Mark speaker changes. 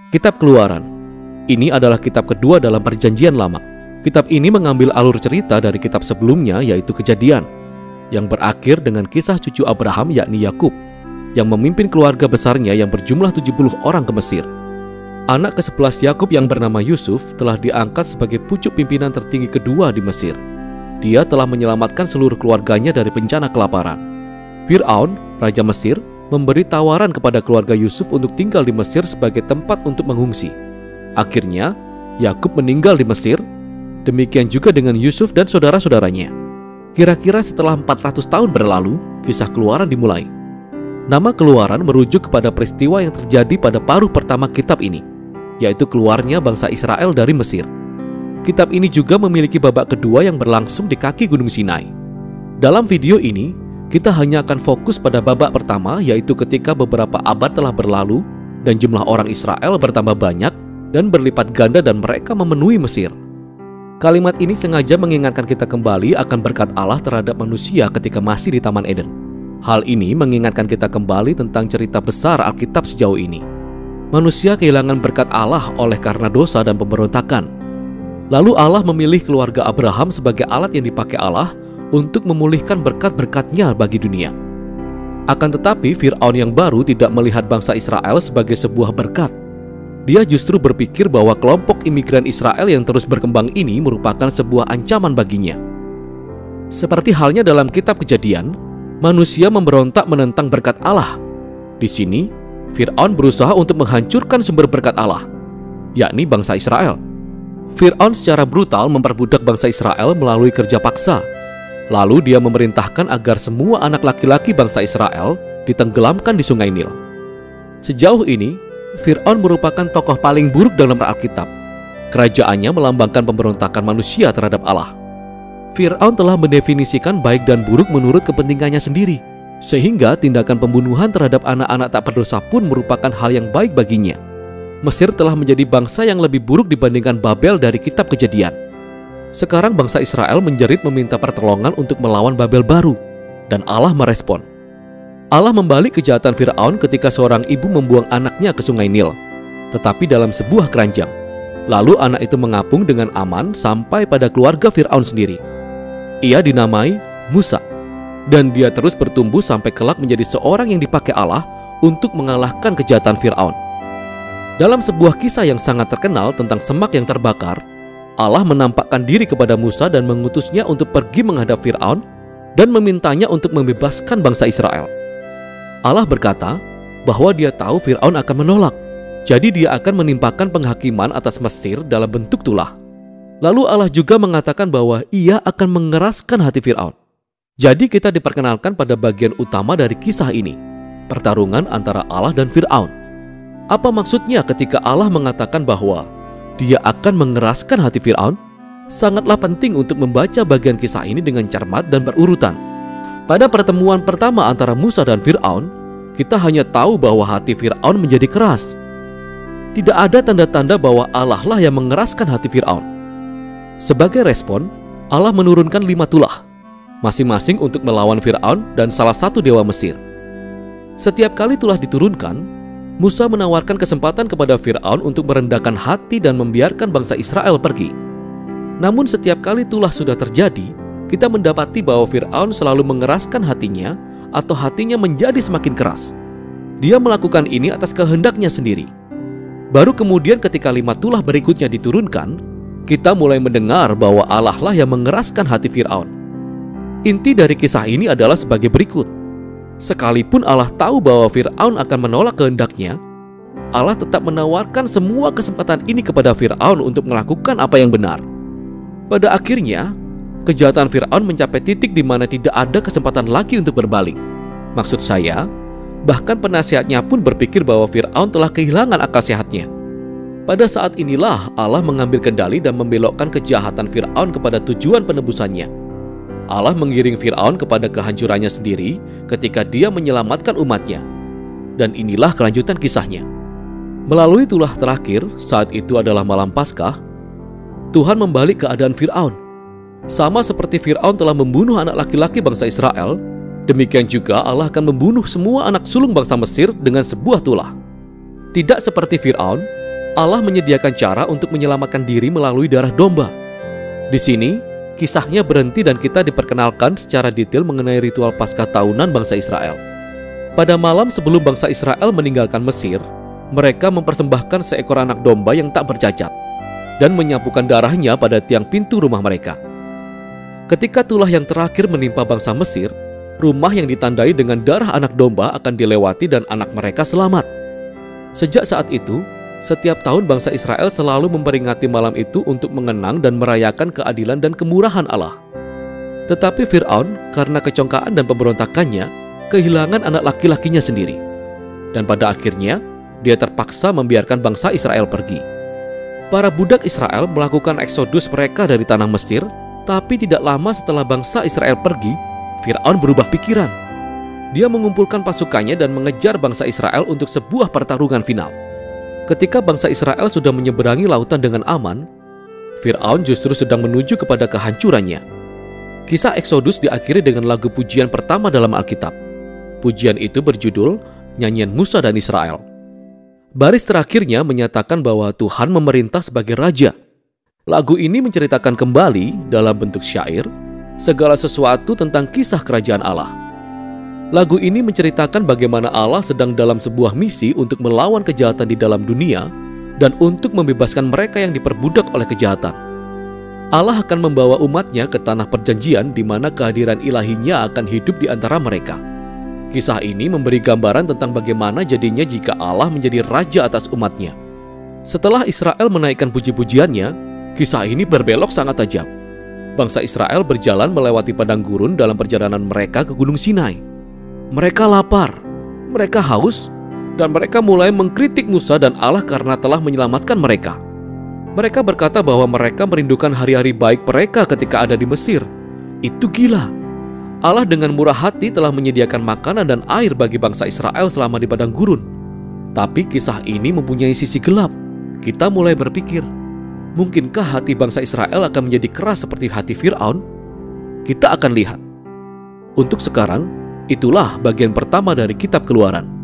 Speaker 1: Kitab Keluaran. Ini adalah kitab kedua dalam Perjanjian Lama. Kitab ini mengambil alur cerita dari kitab sebelumnya, yaitu Kejadian, yang berakhir dengan kisah cucu Abraham yakni Yakub, yang memimpin keluarga besarnya yang berjumlah 70 orang ke Mesir. Anak ke-11 Yakub yang bernama Yusuf telah diangkat sebagai pucuk pimpinan tertinggi kedua di Mesir. Dia telah menyelamatkan seluruh keluarganya dari bencana kelaparan. Fir'aun, Raja Mesir, memberi tawaran kepada keluarga Yusuf untuk tinggal di Mesir sebagai tempat untuk mengungsi. Akhirnya, Yakub meninggal di Mesir, demikian juga dengan Yusuf dan saudara-saudaranya. Kira-kira setelah 400 tahun berlalu, kisah Keluaran dimulai. Nama Keluaran merujuk kepada peristiwa yang terjadi pada paruh pertama kitab ini, yaitu keluarnya bangsa Israel dari Mesir. Kitab ini juga memiliki babak kedua yang berlangsung di kaki Gunung Sinai. Dalam video ini, kita hanya akan fokus pada babak pertama, yaitu ketika beberapa abad telah berlalu dan jumlah orang Israel bertambah banyak dan berlipat ganda dan mereka memenuhi Mesir. Kalimat ini sengaja mengingatkan kita kembali akan berkat Allah terhadap manusia ketika masih di Taman Eden. Hal ini mengingatkan kita kembali tentang cerita besar Alkitab sejauh ini. Manusia kehilangan berkat Allah oleh karena dosa dan pemberontakan. Lalu Allah memilih keluarga Abraham sebagai alat yang dipakai Allah untuk memulihkan berkat-berkatnya bagi dunia. Akan tetapi Fir'aun yang baru tidak melihat bangsa Israel sebagai sebuah berkat. Dia justru berpikir bahwa kelompok imigran Israel yang terus berkembang ini merupakan sebuah ancaman baginya. Seperti halnya dalam kitab Kejadian, manusia memberontak menentang berkat Allah. Di sini, Fir'aun berusaha untuk menghancurkan sumber berkat Allah, yakni bangsa Israel. Fir'aun secara brutal memperbudak bangsa Israel melalui kerja paksa. Lalu dia memerintahkan agar semua anak laki-laki bangsa Israel ditenggelamkan di Sungai Nil. Sejauh ini, Fir'aun merupakan tokoh paling buruk dalam Alkitab. Kerajaannya melambangkan pemberontakan manusia terhadap Allah. Fir'aun telah mendefinisikan baik dan buruk menurut kepentingannya sendiri, sehingga tindakan pembunuhan terhadap anak-anak tak berdosa pun merupakan hal yang baik baginya. Mesir telah menjadi bangsa yang lebih buruk dibandingkan Babel dari kitab Kejadian. Sekarang bangsa Israel menjerit meminta pertolongan untuk melawan Babel baru, dan Allah merespon. Allah membalik kejahatan Fir'aun ketika seorang ibu membuang anaknya ke Sungai Nil, tetapi dalam sebuah keranjang. Lalu anak itu mengapung dengan aman sampai pada keluarga Fir'aun sendiri. Ia dinamai Musa, dan dia terus bertumbuh sampai kelak menjadi seorang yang dipakai Allah untuk mengalahkan kejahatan Fir'aun. Dalam sebuah kisah yang sangat terkenal tentang semak yang terbakar, Allah menampakkan diri kepada Musa dan mengutusnya untuk pergi menghadap Fir'aun dan memintanya untuk membebaskan bangsa Israel. Allah berkata bahwa dia tahu Fir'aun akan menolak, jadi dia akan menimpakan penghakiman atas Mesir dalam bentuk tulah. Lalu Allah juga mengatakan bahwa ia akan mengeraskan hati Fir'aun. Jadi kita diperkenalkan pada bagian utama dari kisah ini, pertarungan antara Allah dan Fir'aun. Apa maksudnya ketika Allah mengatakan bahwa dia akan mengeraskan hati Fir'aun? Sangatlah penting untuk membaca bagian kisah ini dengan cermat dan berurutan. Pada pertemuan pertama antara Musa dan Fir'aun, kita hanya tahu bahwa hati Fir'aun menjadi keras. Tidak ada tanda-tanda bahwa Allah lah yang mengeraskan hati Fir'aun. Sebagai respon, Allah menurunkan 5 tulah, masing-masing untuk melawan Fir'aun dan salah satu dewa Mesir. Setiap kali tulah diturunkan, Musa menawarkan kesempatan kepada Fir'aun untuk merendahkan hati dan membiarkan bangsa Israel pergi. Namun setiap kali tulah sudah terjadi, kita mendapati bahwa Fir'aun selalu mengeraskan hatinya atau hatinya menjadi semakin keras. Dia melakukan ini atas kehendaknya sendiri. Baru kemudian ketika 5 tulah berikutnya diturunkan, kita mulai mendengar bahwa Allah lah yang mengeraskan hati Fir'aun. Inti dari kisah ini adalah sebagai berikut. Sekalipun Allah tahu bahwa Fir'aun akan menolak kehendaknya, Allah tetap menawarkan semua kesempatan ini kepada Fir'aun untuk melakukan apa yang benar. Pada akhirnya, kejahatan Fir'aun mencapai titik di mana tidak ada kesempatan lagi untuk berbalik. Maksud saya, bahkan penasihatnya pun berpikir bahwa Fir'aun telah kehilangan akal sehatnya. Pada saat inilah Allah mengambil kendali dan membelokkan kejahatan Fir'aun kepada tujuan penebusannya. Allah mengiring Fir'aun kepada kehancurannya sendiri ketika dia menyelamatkan umatnya. Dan inilah kelanjutan kisahnya. Melalui tulah terakhir, saat itu adalah malam Paskah, Tuhan membalik keadaan Fir'aun. Sama seperti Fir'aun telah membunuh anak laki-laki bangsa Israel, demikian juga Allah akan membunuh semua anak sulung bangsa Mesir dengan sebuah tulah. Tidak seperti Fir'aun, Allah menyediakan cara untuk menyelamatkan diri melalui darah domba. Di sini, kisahnya berhenti dan kita diperkenalkan secara detail mengenai ritual Paskah tahunan bangsa Israel. Pada malam sebelum bangsa Israel meninggalkan Mesir, mereka mempersembahkan seekor anak domba yang tak bercacat dan menyapukan darahnya pada tiang pintu rumah mereka. Ketika tulah yang terakhir menimpa bangsa Mesir, rumah yang ditandai dengan darah anak domba akan dilewati dan anak mereka selamat. Sejak saat itu, setiap tahun bangsa Israel selalu memperingati malam itu untuk mengenang dan merayakan keadilan dan kemurahan Allah. Tetapi Fir'aun, karena kecongkaan dan pemberontakannya, kehilangan anak laki-lakinya sendiri. Dan pada akhirnya, dia terpaksa membiarkan bangsa Israel pergi. Para budak Israel melakukan eksodus mereka dari tanah Mesir, tapi tidak lama setelah bangsa Israel pergi, Fir'aun berubah pikiran. Dia mengumpulkan pasukannya dan mengejar bangsa Israel untuk sebuah pertarungan final. Ketika bangsa Israel sudah menyeberangi lautan dengan aman, Fir'aun justru sedang menuju kepada kehancurannya. Kisah Eksodus diakhiri dengan lagu pujian pertama dalam Alkitab. Pujian itu berjudul Nyanyian Musa dan Israel. Baris terakhirnya menyatakan bahwa Tuhan memerintah sebagai raja. Lagu ini menceritakan kembali dalam bentuk syair segala sesuatu tentang kisah kerajaan Allah. Lagu ini menceritakan bagaimana Allah sedang dalam sebuah misi untuk melawan kejahatan di dalam dunia dan untuk membebaskan mereka yang diperbudak oleh kejahatan. Allah akan membawa umatnya ke tanah perjanjian di mana kehadiran ilahinya akan hidup di antara mereka. Kisah ini memberi gambaran tentang bagaimana jadinya jika Allah menjadi raja atas umatnya. Setelah Israel menaikkan puji-pujiannya, kisah ini berbelok sangat tajam. Bangsa Israel berjalan melewati padang gurun dalam perjalanan mereka ke Gunung Sinai. Mereka lapar, mereka haus, dan mereka mulai mengkritik Musa dan Allah karena telah menyelamatkan mereka. Mereka berkata bahwa mereka merindukan hari-hari baik mereka ketika ada di Mesir. Itu gila. Allah dengan murah hati telah menyediakan makanan dan air bagi bangsa Israel selama di padang gurun. Tapi kisah ini mempunyai sisi gelap. Kita mulai berpikir, mungkinkah hati bangsa Israel akan menjadi keras seperti hati Fir'aun? Kita akan lihat. Untuk sekarang, itulah bagian pertama dari Kitab Keluaran.